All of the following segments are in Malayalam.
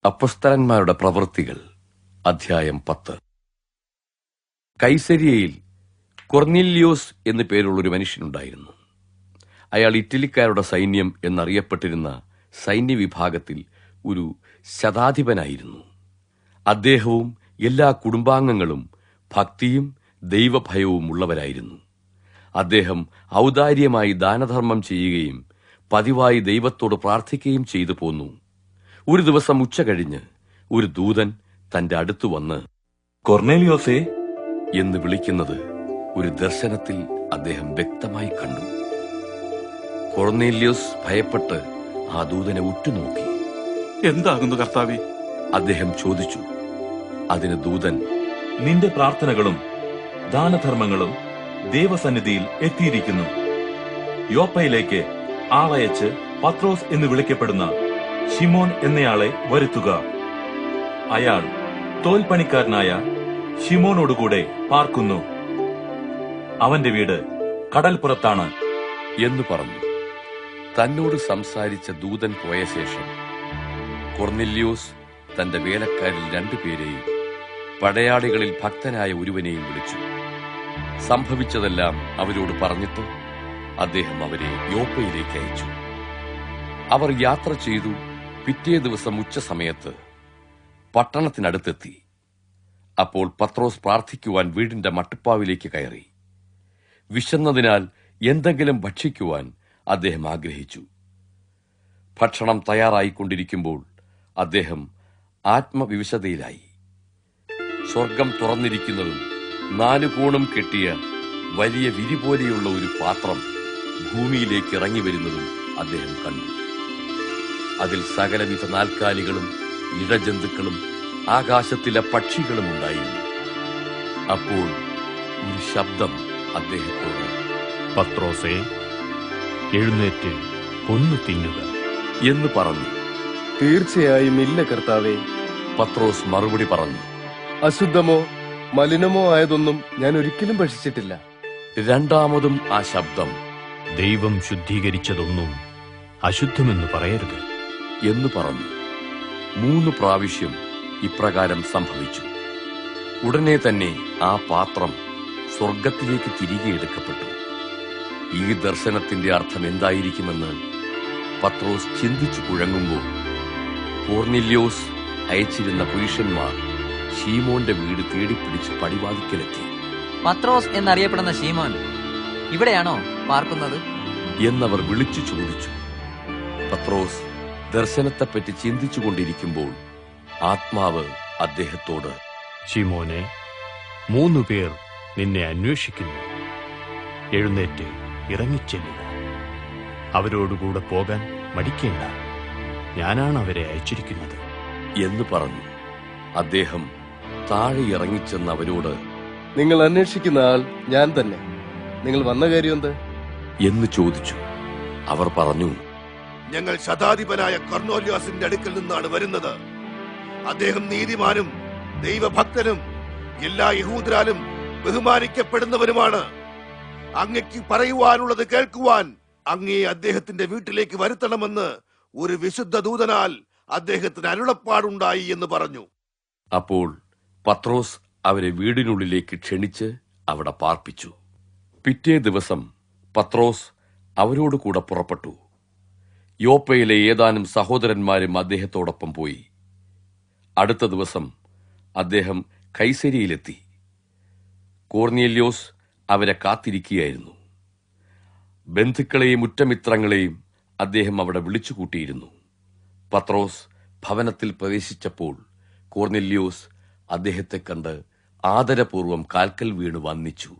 അപ്പൊസ്തലന്മാരുടെ പ്രവൃത്തികൾ അധ്യായം 10. കൈസരിയയിൽ കൊർന്നേല്യോസ് എന്നു പേരുള്ള ഒരു മനുഷ്യനുണ്ടായിരുന്നു. അയാൾ ഇറ്റലിക്കാരുടെ സൈന്യം എന്നറിയപ്പെട്ടിരുന്ന സൈന്യവിഭാഗത്തിൽ ഒരു ശതാധിപനായിരുന്നു. അദ്ദേഹവും എല്ലാ കുടുംബാംഗങ്ങളും ഭക്തിയും ദൈവഭയവും ഉള്ളവരായിരുന്നു. അദ്ദേഹം ഔദാര്യമായി ദാനധർമ്മം ചെയ്യുകയും പതിവായി ദൈവത്തോട് പ്രാർത്ഥിക്കുകയും ചെയ്തു പോന്നു. ഒരു ദിവസം ഉച്ച കഴിഞ്ഞ് ഒരു ദൂതൻ തന്റെ അടുത്തു വന്ന് കൊർന്നേലിയോസേ എന്ന് വിളിക്കുന്നത് ഒരു ദർശനത്തിൽ അദ്ദേഹം വ്യക്തമായി കണ്ടു. കൊർന്നേല്യോസ് ഭയപ്പെട്ട് ആ ദൂതനെ ഉറ്റുനോക്കി. എന്താകുന്നു കർത്താവേ? അദ്ദേഹം ചോദിച്ചു. അതിന് ദൂതൻ, നിന്റെ പ്രാർത്ഥനകളും ദാനധർമ്മങ്ങളും ദൈവസന്നിധിയിൽ എത്തിയിരിക്കുന്നു. യോപ്പയിലേക്ക് ആളയച്ച് പത്രോസ് എന്ന് വിളിക്കപ്പെടുന്ന ശിമോൻ എന്നയാളെ വരുത്തുക. അയാൾ തോൽപ്പണിക്കാരനായ ശിമോനോടുകൂടെ പാർക്കുന്നു. അവന്റെ വീട് കടൽപ്പുറത്താണ് എന്ന് പറഞ്ഞു. തന്നോട് സംസാരിച്ച ദൂതൻ പോയ ശേഷം കൊർന്നേല്യോസ് തന്റെ വേലക്കാരിൽ 2 പേരെയും പടയാളികളിൽ ഭക്തനായ ഒരുവനെയും വിളിച്ചു. സംഭവിച്ചതെല്ലാം അവരോട് പറഞ്ഞിട്ട് അദ്ദേഹം അവരെ യോപ്പയിലേക്ക് അയച്ചു. അവർ യാത്ര ചെയ്തു. പിറ്റേ ദിവസം ഉച്ചസമയത്ത് പട്ടണത്തിനടുത്തെത്തി. അപ്പോൾ പത്രോസ് പ്രാർത്ഥിക്കുവാൻ വീടിന്റെ മട്ടുപ്പാവിലേക്ക് കയറി. വിശന്നതിനാൽ എന്തെങ്കിലും ഭക്ഷിക്കുവാൻ അദ്ദേഹം ആഗ്രഹിച്ചു. ഭക്ഷണം തയ്യാറായിക്കൊണ്ടിരിക്കുമ്പോൾ അദ്ദേഹം ആത്മവിവശതയിലായി. സ്വർഗം തുറന്നിരിക്കുന്നതും 4 കോണും കെട്ടിയ വലിയ വിരി പോലെയുള്ള ഒരു പാത്രം ഭൂമിയിലേക്ക് ഇറങ്ങി വരുന്നതും അദ്ദേഹം കണ്ടു. അതിൽ സകലവിധ നാൽക്കാലികളും ഇഴജന്തുക്കളും ആകാശത്തിലെ പക്ഷികളും ഉണ്ടായിരുന്നു. അപ്പോൾ ഒരു ശബ്ദം അദ്ദേഹത്തോട്, പത്രോസേ, എഴുന്നേറ്റ് കൊന്നു തിന്നുക എന്ന് പറഞ്ഞു. തീർച്ചയായും ഇല്ല കർത്താവേ. പത്രോസ് മറുപടി പറഞ്ഞു, അശുദ്ധമോ മലിനമോ ആയതൊന്നും ഞാൻ ഒരിക്കലും ഭക്ഷിച്ചിട്ടില്ല. രണ്ടാമതും ആ ശബ്ദം, ദൈവം ശുദ്ധീകരിച്ചതൊന്നും അശുദ്ധമെന്ന് പറയരുത് എന്ന് പറഞ്ഞു. 3 പ്രാവശ്യം ഇപ്രകാരം സംഭവിച്ചു. ഉടനെ തന്നെ ആ പാത്രം സ്വർഗത്തിലേക്ക് തിരികെ എടുക്കപ്പെട്ടു. ഈ ദർശനത്തിന്റെ അർത്ഥം എന്തായിരിക്കുമെന്ന് പത്രോസ് ചിന്തിച്ചു കുഴങ്ങുമ്പോൾ കൊർന്നേല്യോസ് അയച്ചിരുന്ന പുരുഷന്മാർ ശീമോന്റെ വീട് തേടിപ്പിടിച്ച് പടിവാതിക്കലെത്തി. പത്രോസ് എന്നറിയപ്പെടുന്ന ശീമോൻ ഇവിടെയാണോ പാർക്കുന്നത് എന്നവർ വിളിച്ചു ചോദിച്ചു. പത്രോസ് ദർശനത്തെപ്പറ്റി ചിന്തിച്ചുകൊണ്ടിരിക്കുമ്പോൾ ആത്മാവ് അദ്ദേഹത്തോട്, ശിമോനെ, 3 പേർ നിന്നെ അന്വേഷിക്കുന്നു. എഴുന്നേറ്റ് ഇറങ്ങിച്ചെല്ലുക. അവരോടുകൂടെ പോകാൻ മടിക്കേണ്ട. ഞാനാണ് അവരെ അയച്ചിരിക്കുന്നത് എന്ന് പറഞ്ഞു. അദ്ദേഹം താഴെ ഇറങ്ങിച്ചെന്ന് അവരോട്, നിങ്ങൾ അന്വേഷിക്കുന്ന ആൾ ഞാൻ തന്നെ. നിങ്ങൾ വന്ന കാര്യം എന്ത് എന്ന് ചോദിച്ചു. അവർ പറഞ്ഞു, ഞങ്ങൾ ശതാധിപനായ കൊർന്നേല്യോസിന്റെ അടുക്കൽ നിന്നാണ് വരുന്നത്. അദ്ദേഹം നീതിമാനും ദൈവഭക്തനും എല്ലാ യഹൂദരാലും ബഹുമാനിക്കപ്പെടുന്നവനുമാണ്. അങ്ങയ്ക്ക് പറയുവാനുള്ളത് കേൾക്കുവാൻ അങ്ങയെ അദ്ദേഹത്തിന്റെ വീട്ടിലേക്ക് വരുത്തണമെന്ന് ഒരു വിശുദ്ധ ദൂതനാൽ അദ്ദേഹത്തിന് അരുളപ്പാടുണ്ടായി എന്ന് പറഞ്ഞു. അപ്പോൾ പത്രോസ് അവരെ വീടിനുള്ളിലേക്ക് ക്ഷണിച്ച് അവിടെ പാർപ്പിച്ചു. പിറ്റേ ദിവസം പത്രോസ് അവരോട് കൂടെ പുറപ്പെട്ടു. യോപ്പയിലെ ഏതാനും സഹോദരന്മാരും അദ്ദേഹത്തോടൊപ്പം പോയി. അടുത്ത ദിവസം അദ്ദേഹം കൈസരിയിലെത്തി. കൊർന്നേല്യോസ് അവരെ കാത്തിരിക്കുകയായിരുന്നു. ബന്ധുക്കളെയും ഉറ്റമിത്രങ്ങളെയും അദ്ദേഹം അവിടെ വിളിച്ചുകൂട്ടിയിരുന്നു. പത്രോസ് ഭവനത്തിൽ പ്രവേശിച്ചപ്പോൾ കൊർന്നേല്യോസ് അദ്ദേഹത്തെ കണ്ട് ആദരപൂർവ്വം കാൽക്കൽ വീണ് വന്ദിച്ചു.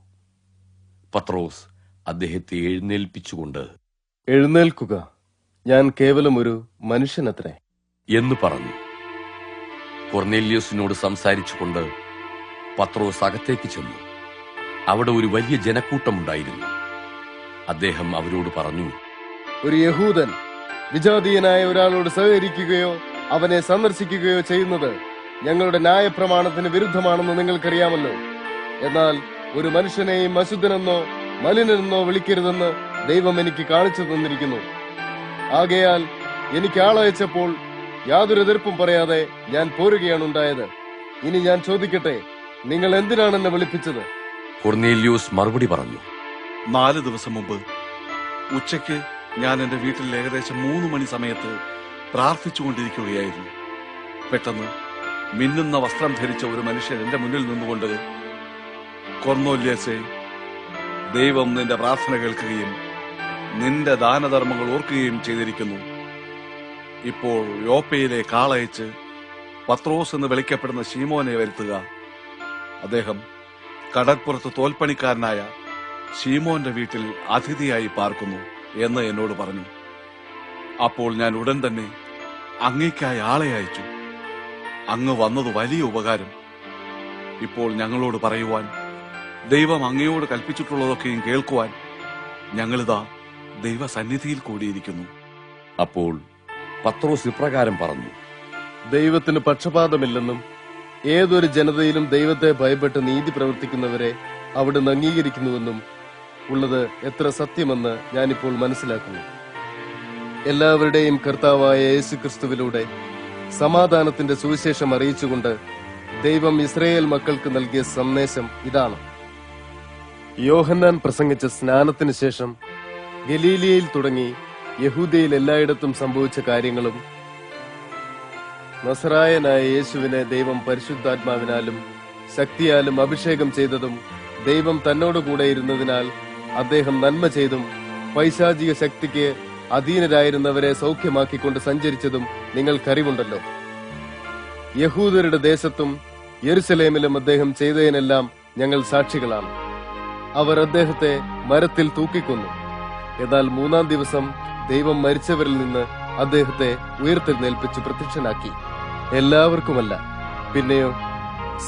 പത്രോസ് അദ്ദേഹത്തെ എഴുന്നേൽപ്പിച്ചുകൊണ്ട്, എഴുന്നേൽക്കുക, ഞാൻ കേവലം ഒരു മനുഷ്യനത്രേ എന്ന് പറഞ്ഞു. കൊർന്നേല്യോസിനോട് സംസാരിച്ചുകൊണ്ട് പത്രോസ് അകത്തേക്ക് ചെന്നു. അവിടെ ഒരു വലിയ ജനക്കൂട്ടമുണ്ടായിരുന്നു. അദ്ദേഹം അവരോട് പറഞ്ഞു, ഒരു യഹൂദൻ വിജാതീയനായ ഒരാളോട് സഹകരിക്കുകയോ അവനെ സന്ദർശിക്കുകയോ ചെയ്യുന്നത് ഞങ്ങളുടെ ന്യായപ്രമാണത്തിന് വിരുദ്ധമാണെന്ന് നിങ്ങൾക്കറിയാമല്ലോ. എന്നാൽ ഒരു മനുഷ്യനെയും അശുദ്ധനെന്നോ മലിനെന്നോ വിളിക്കരുതെന്ന് ദൈവം എനിക്ക് കാണിച്ചു തന്നിരിക്കുന്നു. ആകയാൽ എനിക്ക് ആളയച്ചപ്പോൾ യാതൊരു എതിർപ്പും പറയാതെ ഞാൻ പോരുകയാണ് ഉണ്ടായത്. ഇനി ഞാൻ ചോദിക്കട്ടെ, നിങ്ങൾ എന്തിനാണ് എന്നെ വിളിപ്പിച്ചത്? കൊർന്നേല്യോസ് മറുപടി പറഞ്ഞു, 4 ദിവസം മുമ്പ് ഉച്ചയ്ക്ക് ഞാൻ എന്റെ വീട്ടിൽ ഏകദേശം 3 മണി സമയത്ത് പ്രാർത്ഥിച്ചുകൊണ്ടിരിക്കുകയായിരുന്നു. പെട്ടെന്ന് മിന്നുന്ന വസ്ത്രം ധരിച്ച ഒരു മനുഷ്യൻ എന്റെ മുന്നിൽ നിന്നുകൊണ്ട്, കൊർന്നേല്യോസേ, ദൈവം നിന്റെ പ്രാർത്ഥന കേൾക്കുകയും നിന്റെ ദാനധർമ്മങ്ങൾ ഓർക്കുകയും ചെയ്തിരിക്കുന്നു. ഇപ്പോൾ യോപ്പയിലേക്ക് ആളയച്ച് പത്രോസ് എന്ന് വിളിക്കപ്പെടുന്ന ശീമോനെ വരുത്തുക. അദ്ദേഹം കടൽപ്പുറത്ത് തോൽപ്പണിക്കാരനായ ശീമോന്റെ വീട്ടിൽ അതിഥിയായി പാർക്കുന്നു എന്ന് എന്നോട് പറഞ്ഞു. അപ്പോൾ ഞാൻ ഉടൻ തന്നെ അങ്ങേക്കായി ആളെ അയച്ചു. അങ്ങ് വന്നത് വലിയ ഉപകാരം. ഇപ്പോൾ ഞങ്ങളോട് പറയുവാൻ, ദൈവം അങ്ങയോട് കൽപ്പിച്ചിട്ടുള്ളതൊക്കെയും കേൾക്കുവാൻ ഞങ്ങളിതാ ദൈവസന്നിധിയിൽ കൂടിയിരിക്കുന്നു. അപ്പോൾ പത്രോസ് ഇപ്രകാരം പറഞ്ഞു, ദൈവത്തിന് പക്ഷപാതമില്ലെന്നും ഏതൊരു ജനതയിലും ദൈവത്തെ ഭയപ്പെട്ട് നീതി പ്രവർത്തിക്കുന്നവരെ അവിടുന്ന് അംഗീകരിക്കുന്നുവെന്നും ഉള്ളത് എത്ര സത്യമെന്ന് ഞാനിപ്പോൾ മനസ്സിലാക്കുന്നു. എല്ലാവരുടെയും കർത്താവായ യേശുക്രിസ്തുവിലൂടെ സമാധാനത്തിന്റെ സുവിശേഷം അറിയിച്ചുകൊണ്ട് ദൈവം ഇസ്രായേൽ മക്കൾക്ക് നൽകിയ സന്ദേശം ഇതാണ്. യോഹന്നാൻ പ്രസംഗിച്ച സ്നാനത്തിന് ശേഷം ഗലീലിയയിൽ തുടങ്ങി യഹൂദയിൽ എല്ലായിടത്തും സംഭവിച്ച കാര്യങ്ങളും, നസറായനായ യേശുവിനെ ദൈവം പരിശുദ്ധാത്മാവിനാലും ശക്തിയാലും അഭിഷേകം ചെയ്തതും, ദൈവം തന്നോടുകൂടെ ഇരുന്നതിനാൽ അദ്ദേഹം നന്മ ചെയ്തും പൈശാചിക ശക്തിക്ക് അധീനരായിരുന്നവരെ സൗഖ്യമാക്കിക്കൊണ്ട് സഞ്ചരിച്ചതും നിങ്ങൾക്കറിവുണ്ടല്ലോ. യഹൂദരുടെ ദേശത്തും യെരുസലേമിലും അദ്ദേഹം ചെയ്തതിനെല്ലാം ഞങ്ങൾ സാക്ഷികളാണ്. അവർ അദ്ദേഹത്തെ മരത്തിൽ തൂക്കിക്കൊന്നു. എന്നാൽ 3-ാം ദിവസം ദൈവം മരിച്ചവരിൽ നിന്ന് അദ്ദേഹത്തെ ഉയർത്തെഴുന്നേൽപ്പിച്ച് പ്രത്യക്ഷനാക്കി. എല്ലാവർക്കുമല്ല, പിന്നെയോ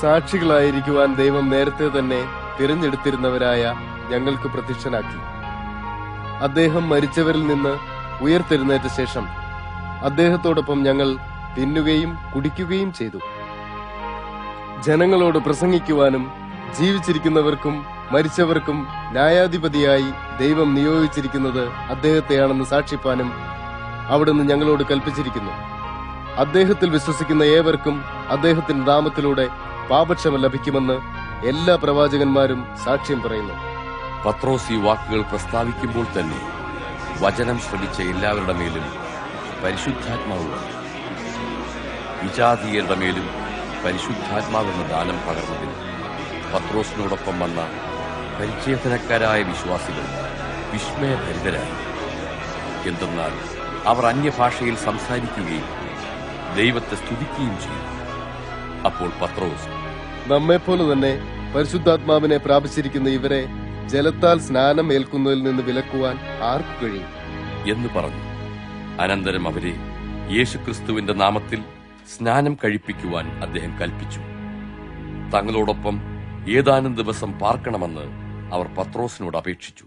സാക്ഷികളായിരിക്കുവാൻ ദൈവം നേരത്തെ തന്നെ തിരഞ്ഞെടുത്തിരുന്നവരായ ഞങ്ങൾക്ക് പ്രത്യക്ഷനാക്കി. അദ്ദേഹം മരിച്ചവരിൽ നിന്ന് ഉയർത്തെഴുന്നേറ്റ ശേഷം അദ്ദേഹത്തോടൊപ്പം ഞങ്ങൾ തിന്നുകയും കുടിക്കുകയും ചെയ്തു. ജനങ്ങളോട് പ്രസംഗിക്കുവാനും ജീവിച്ചിരിക്കുന്നവർക്കും മരിച്ചവർക്കും ന്യായാധിപതിയായി ദൈവം നിയോഗിച്ചിരിക്കുന്നത് അദ്ദേഹത്തെയാണെന്ന് സാക്ഷിപ്പാനും അവിടുന്ന് ഞങ്ങളോട് കൽപ്പിച്ചിരിക്കുന്നു. അദ്ദേഹത്തിൽ വിശ്വസിക്കുന്ന ഏവർക്കും അദ്ദേഹത്തിന്റെ നാമത്തിലൂടെ പാപക്ഷമ ലഭിക്കുമെന്ന് എല്ലാ പ്രവാചകന്മാരും സാക്ഷ്യം പറയുന്നു. പത്രോസ് ഈ വാക്കുകൾ പ്രസ്താവിക്കുമ്പോൾ തന്നെ വചനം ശ്രവിച്ച എല്ലാവരുടെ മേലും പരിശുദ്ധാത്മാവ് വന്നു. വിജാതീയരുടെ മേലും പരിശുദ്ധാത്മാവെന്ന ദാനം പകർന്നതിൽ പത്രോസിനോടൊപ്പം വന്ന പരിച്ഛേദനക്കാരായ വിശ്വാസികൾ വിസ്മയഭരിതരായി. എന്തെന്നാൽ അവർ അന്യഭാഷയിൽ സംസാരിക്കുകയും ദൈവത്തെ സ്തുതിക്കുകയും ചെയ്തു. അപ്പോൾ പത്രോസ്, നമ്മെപ്പോലെ തന്നെ പരിശുദ്ധാത്മാവിനെ പ്രാപിച്ചിരിക്കുന്ന ഇവരെ ജലത്താൽ സ്നാനം ഏൽക്കുന്നതിൽ നിന്ന് വിലക്കുവാൻ ആർക്കു കഴിയും എന്ന് പറഞ്ഞു. അനന്തരം അവരെ യേശുക്രിസ്തുവിന്റെ നാമത്തിൽ സ്നാനം കഴിപ്പിക്കുവാൻ അദ്ദേഹം കൽപ്പിച്ചു. തങ്ങളോടൊപ്പം ഏതാനും ദിവസം പാർക്കണമെന്ന് അവർ പത്രോസിനോട് അപേക്ഷിച്ചു.